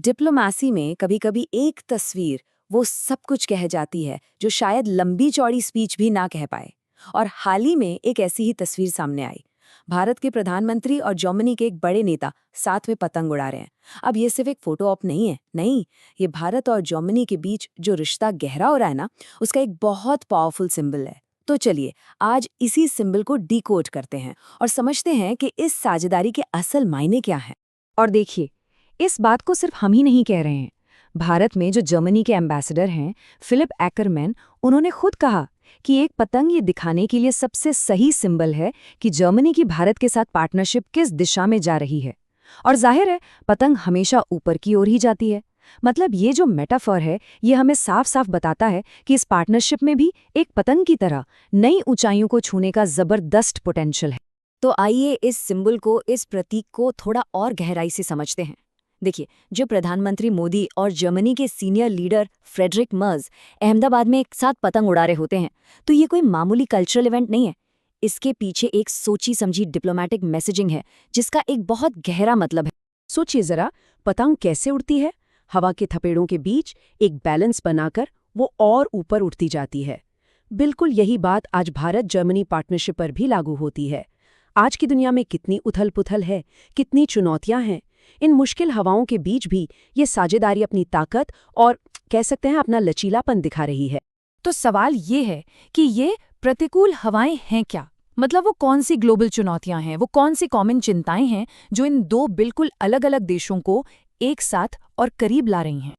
Diplomacy में कभी-कभी एक तस्वीर वो सब कुछ कह जाती है जो शायद लंबी चौड़ी स्पीच भी ना कह पाए। और हाल ही में एक ऐसी ही तस्वीर सामने आई। भारत के प्रधानमंत्री और जर्मनी के एक बड़े नेता साथ में पतंग उड़ा रहे हैं। अब ये सिर्फ एक फोटो ऑप नहीं है, नहीं, ये भारत और जर्मनी के बीच जो रिश्ता गहरा हो रहा है ना, उसका एक बहुत पावरफुल सिंबल है। तो चलिए आज इसी सिंबल को डिकोड करते हैं और समझते हैं कि इस साझेदारी के असल मायने क्या हैं। और देखिए, इस बात को सिर्फ हम ही नहीं कह रहे हैं। भारत में जो जर्मनी के एम्बेसडर हैं, फिलिप एक्करमैन, उन्होंने खुद कहा कि एक पतंग ये दिखाने के लिए सबसे सही सिंबल है कि जर्मनी की भारत के साथ पार्टनरशिप किस दिशा में जा रही है। और जाहिर है, पतंग हमेशा ऊपर की ओर ही जाती है। मतलब ये जो मेटाफर है, ये हमें साफ साफ बताता है कि इस पार्टनरशिप में भी एक पतंग की तरह नई ऊंचाइयों को छूने का जबरदस्त पोटेंशियल है। तो आइए इस सिंबल को, इस प्रतीक को थोड़ा और गहराई से समझते हैं। देखिए, जो प्रधानमंत्री मोदी और जर्मनी के senior leader Friedrich Merz Ahmedabad में एक साथ पतंग उड़ा रहे होते हैं, तो ये कोई मामूली कल्चरल इवेंट नहीं है। इसके पीछे एक सोची समझी डिप्लोमेटिक मैसेजिंग है जिसका एक बहुत गहरा मतलब है। सोचिए जरा, पतंग कैसे उड़ती है? हवा के थपेड़ों के बीच एक बैलेंस बनाकर वो और ऊपर उठती जाती है। बिल्कुल यही बात आज भारत जर्मनी पार्टनरशिप पर भी लागू होती है। आज की दुनिया में कितनी उथल-पुथल है, कितनी चुनौतियां हैं। इन मुश्किल हवाओं के बीच भी ये साझेदारी अपनी ताकत और कह सकते हैं अपना लचीलापन दिखा रही है। तो सवाल ये है कि ये प्रतिकूल हवाएं हैं क्या? मतलब वो कौन सी ग्लोबल चुनौतियां हैं, वो कौन सी कॉमन चिंताएं हैं जो इन दो बिल्कुल अलग-अलग देशों को एक साथ और करीब ला रही हैं?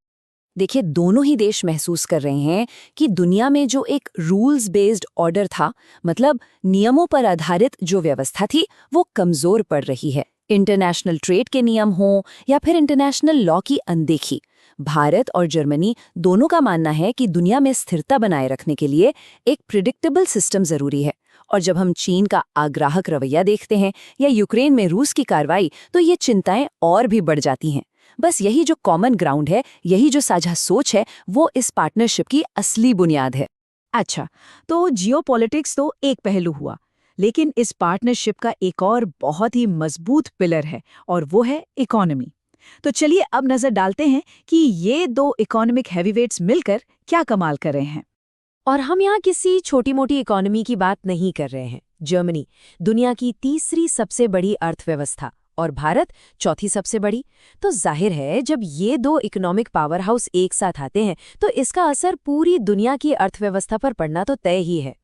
देखिए, दोनों ही देश महसूस कर रहे हैं कि दुनिया में जो एक रूल्स बेस्ड ऑर्डर था, मतलब नियमों पर आधारित जो व्यवस्था थी, वो कमजोर पड़ रही है। इंटरनेशनल ट्रेड के नियम हों या फिर इंटरनेशनल लॉ की अनदेखी, भारत और जर्मनी दोनों का मानना है कि दुनिया में स्थिरता बनाए रखने के लिए एक प्रिडिक्टेबल सिस्टम जरूरी है। और जब हम चीन का आग्राहक रवैया देखते हैं या यूक्रेन में रूस की कार्रवाई, तो ये चिंताएं और भी बढ़ जाती हैं। बस यही जो कॉमन ग्राउंड है, यही जो साझा सोच है, वो इस पार्टनरशिप की असली बुनियाद है। अच्छा, तो जियोपॉलिटिक्स तो एक पहलू हुआ, लेकिन इस पार्टनरशिप का एक और बहुत ही मजबूत पिलर है और वो है इकोनॉमी। तो चलिए अब नजर डालते हैं कि ये दो इकोनॉमिक हैवीवेट्स मिलकर क्या कमाल कर रहे हैं। और हम यहाँ किसी छोटी मोटी इकोनॉमी की बात नहीं कर रहे हैं। जर्मनी दुनिया की तीसरी सबसे बड़ी अर्थव्यवस्था और भारत चौथी सबसे बड़ी। तो जाहिर है, जब ये दो इकोनॉमिक पावर हाउस एक साथ आते हैं तो इसका असर पूरी दुनिया की अर्थव्यवस्था पर पड़ना तो तय ही है।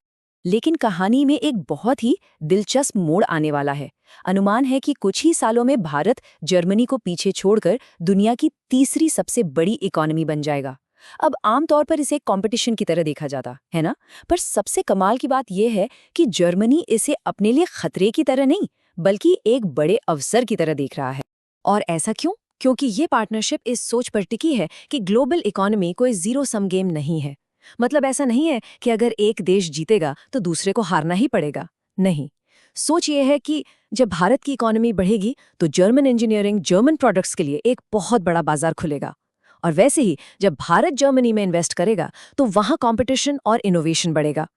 लेकिन कहानी में एक बहुत ही दिलचस्प मोड़ आने वाला है। अनुमान है कि कुछ ही सालों में भारत जर्मनी को पीछे छोड़कर दुनिया की तीसरी सबसे बड़ी इकोनॉमी बन जाएगा। अब आमतौर पर इसे कंपटीशन की तरह देखा जाता है ना, पर सबसे कमाल की बात यह है कि जर्मनी इसे अपने लिए खतरे की तरह नहीं, बल्कि एक बड़े अवसर की तरह देख रहा है। और ऐसा क्यों? क्योंकि ये पार्टनरशिप इस सोच पर टिकी है कि ग्लोबल इकोनॉमी कोई जीरो सम गेम नहीं है। मतलब ऐसा नहीं है कि अगर एक देश जीतेगा तो दूसरे को हारना ही पड़ेगा। नहीं, सोच ये है कि जब भारत की इकोनॉमी बढ़ेगी तो जर्मन इंजीनियरिंग, जर्मन प्रोडक्ट्स के लिए एक बहुत बड़ा बाजार खुलेगा। और वैसे ही जब भारत जर्मनी में इन्वेस्ट करेगा तो वहां कंपटीशन और इनोवेशन बढ़ेगा।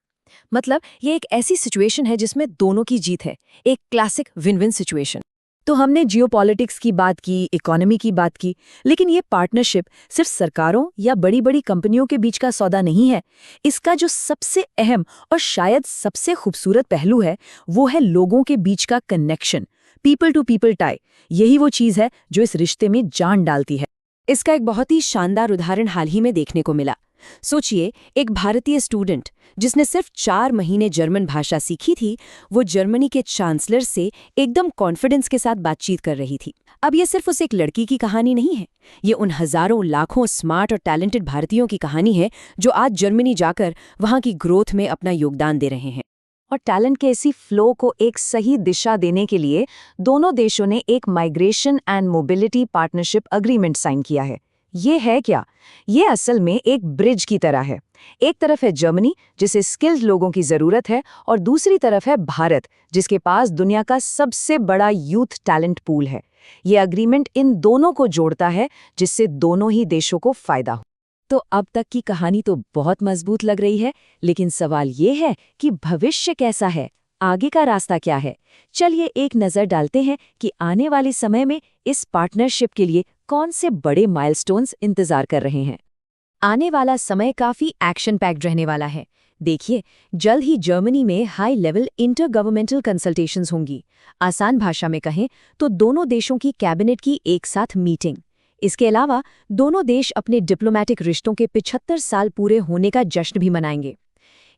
मतलब ये एक ऐसी सिचुएशन है जिसमें दोनों की जीत है, एक क्लासिक विन विन सिचुएशन। तो हमने जियोपॉलिटिक्स की बात की, इकोनॉमी की बात की, लेकिन ये पार्टनरशिप सिर्फ सरकारों या बड़ी बड़ी कंपनियों के बीच का सौदा नहीं है। इसका जो सबसे अहम और शायद सबसे खूबसूरत पहलू है, वो है लोगों के बीच का connection, people to people tie. यही वो चीज़ है जो इस रिश्ते में जान डालती है। इसका एक बहुत ही शानदार उदाहरण हाल ही में देखने को मिला। सोचिए, एक भारतीय स्टूडेंट जिसने सिर्फ 4 महीने जर्मन भाषा सीखी थी, वो जर्मनी के चांसलर से एकदम कॉन्फिडेंस के साथ बातचीत कर रही थी। अब ये सिर्फ उस एक लड़की की कहानी नहीं है, ये उन हजारों लाखों स्मार्ट और टैलेंटेड भारतीयों की कहानी है जो आज जर्मनी जाकर वहाँ की ग्रोथ में अपना योगदान दे रहे हैं। और टैलेंट के इसी फ्लो को एक सही दिशा देने के लिए दोनों देशों ने एक migration and mobility partnership agreement sign किया है। ये है क्या? ये असल में एक ब्रिज की तरह है। एक तरफ है जर्मनी, जिसे स्किल्ड लोगों की जरूरत है, और दूसरी तरफ है भारत, जिसके पास दुनिया का सबसे बड़ा यूथ टैलेंट पूल है। ये अग्रीमेंट इन दोनों को जोड़ता है, जिससे दोनों ही देशों को फायदा हो। तो अब तक की कहानी तो बहुत मजबूत लग रही है, लेकिन सवाल ये है कि भविष्य कैसा है, आगे का रास्ता क्या है? चलिए एक नजर डालते हैं कि आने वाले समय में इस पार्टनरशिप के लिए कौन से बड़े माइलस्टोन्स इंतजार कर रहे हैं। आने वाला समय काफी एक्शन पैक्ड रहने वाला है। देखिए, जल्द ही जर्मनी में high level inter governmental consultations होंगी। आसान भाषा में कहें तो दोनों देशों की कैबिनेट की एक साथ मीटिंग। इसके अलावा दोनों देश अपने डिप्लोमैटिक रिश्तों के 75 साल पूरे होने का जश्न भी मनाएंगे।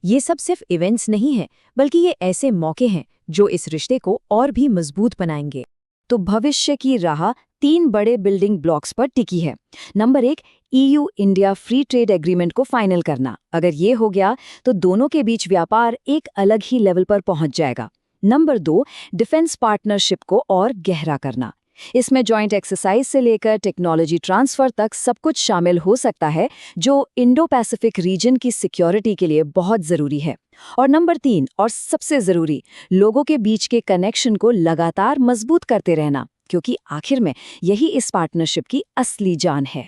ये सब सिर्फ इवेंट्स नहीं हैं, बल्कि ये ऐसे मौके हैं जो इस रिश्ते को और भी मजबूत बनाएंगे। तो भविष्य की राह 3 बड़े बिल्डिंग ब्लॉक्स पर टिकी है। Number 1, EU India free trade agreement को फाइनल करना। अगर ये हो गया तो दोनों के बीच व्यापार एक अलग ही लेवल पर पहुंच जाएगा। नंबर 2, डिफेंस पार्टनरशिप को और गहरा करना। इसमें जॉइंट एक्सरसाइज से लेकर टेक्नोलॉजी ट्रांसफर तक सब कुछ शामिल हो सकता है, जो इंडो पैसिफिक रीजन की सिक्योरिटी के लिए बहुत जरूरी है। और नंबर 3 और सबसे जरूरी, लोगों के बीच के कनेक्शन को लगातार मजबूत करते रहना, क्योंकि आखिर में यही इस पार्टनरशिप की असली जान है।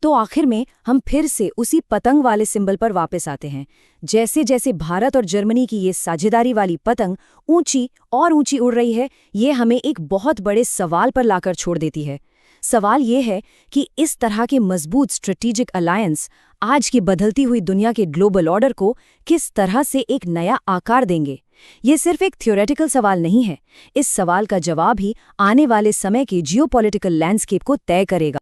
तो आखिर में हम फिर से उसी पतंग वाले सिंबल पर वापस आते हैं। जैसे जैसे भारत और जर्मनी की ये साझेदारी वाली पतंग ऊंची और ऊंची उड़ रही है, ये हमें एक बहुत बड़े सवाल पर लाकर छोड़ देती है। सवाल ये है कि इस तरह के मजबूत स्ट्रेटेजिक अलायंस आज की बदलती हुई दुनिया के ग्लोबल ऑर्डर को किस तरह से एक नया आकार देंगे। ये सिर्फ एक थ्योरेटिकल सवाल नहीं है। इस सवाल का जवाब ही आने वाले समय के जियोपॉलिटिकल लैंडस्केप को तय करेगा।